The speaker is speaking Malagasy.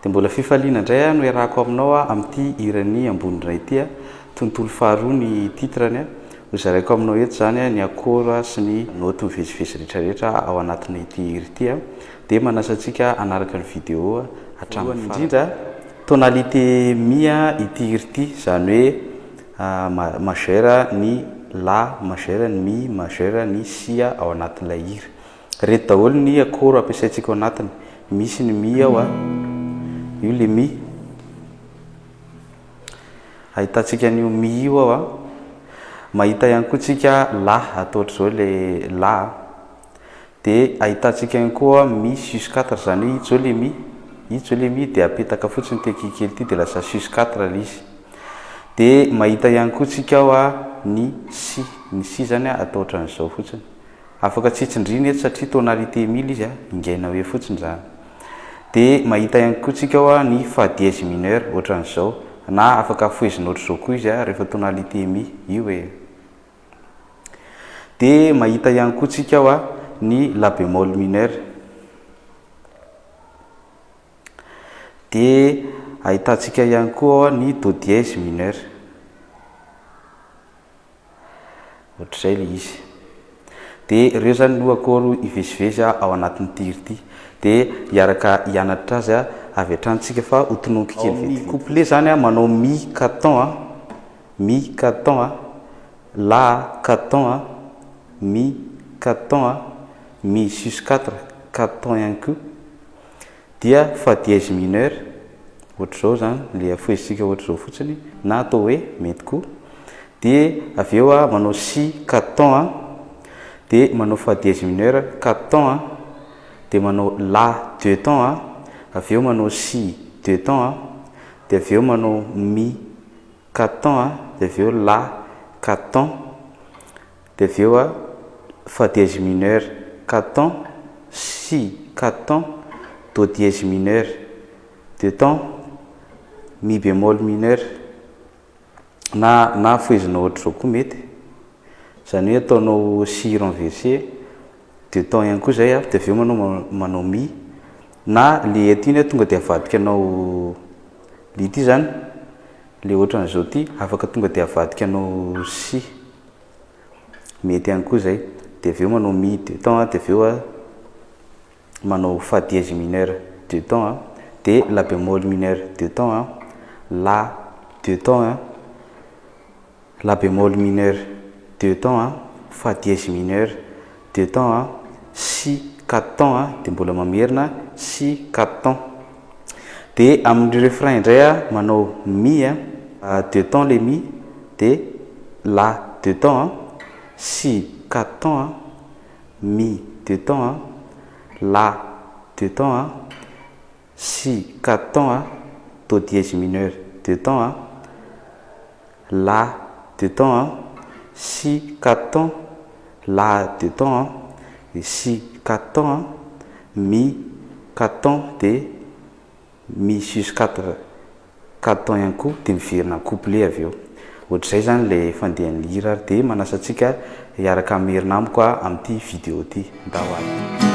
Dia mbola fifaliana indray no iarahako aminao amin'ity irany ambony iray ity tontolo faharoa ny titrany ho zaraiko aminao eto zany ny akora sy ny noty mivezivezy rehetrarehetra ao anatin'ny ity hira ity dia manasa antsika hanaraka ny vidéo hatramin'ny indrindra tonalité mi ity hira ity zany hoe majeur ny la, majeur ny mi, majeur ny si ao anatin'ilay hira. Reto daholo ny akora ampiasaintsika ao anatiny. Misy ny mi ao io le mi. Ahitantsika an'io mi io ao mahita ihany koa tsika la atao ohatr'izao le la. Dia ahitantsika ihany koa mi sus 4 zany hoe ito zao le mi. Ito zao le mi dia apetaka fotsiny ty kely ty dia lasa sus 4 le izy. Dia mahita ihany koa tsika ao ny si. Ny si zany atao ohatran'izao fotsiny. Afaka tsitsindriny eto satria tonalité mille izy ingaina hoe fotsiny zany. Dia mahita ihany koa tsika ao ny fa dièse mineur ohatran'izao na afaka foezina ohatr'izao koa izy rehefa tonalité mi io e. Dia mahita ihany koa tsika ao ny la bémol mineur. Dia ahitantsika ihany koa ny do dièse mineur. Ohatr'izay le izy. Dia ireo zany no akora ivezivezy ao anatin'ity hira ity. Dia hiaraka hianatra azy avy hatranintsika fa ho tonoky kely vetivety. Couplet zany manao mi 4 mi 4 la 4 mi 4 mi sus 4 4 ihany koa. Dia fa dièse mineur ohatr'izao zany le afoezitsika ohatr'izao fotsiny na atao hoe mety koa. Dia avy eo manao si 4 dia manao fa dièse mineur 4 dia manao la 2 temps avy eo manao si 2 temps dia avy eo manao mi 4 temps dia avy eo la 4 temps dia avy eo fa dièse mineur 4 temps si 4 temps do dièse mineur 2 temps mi bémol mineur na foezina ohatr'izao koa mety zany hoe ataonao si renversé 2 temps ihany koa zay dia avy eo manao mi na le eto iny tonga dia avadikanao le ity zany le ohatran'izao ty afaka tonga dia avadikanao si mety ihany koa zay dia avy eo manao mi 2 temps dia avy eo manao fa dièse mineur 2 temps dia la bémol mineur 2 temps la 2 temps la bémol mineur 2 temps fa dièse mineur 2 temps si 4 temps dia mbola mamerina si 4 temps. Dia amin'ny refrain indray manao mi 2 temps le mi dia la 2 temps si 4 temps mi 2 temps la 2 temps si 4 temps do dièse mineur 2 temps la 2 temps si 4 temps la 2 temps et si 4 temps mi 4 temps dia mi sus 4 temps ihany koa dia miverina couplet avy eo. Ohatr'izay zany le fandehan'ny hira dia manasa antsika hiaraka amin'ny herinamiko amin'ity vidéo ity. Ndahoany.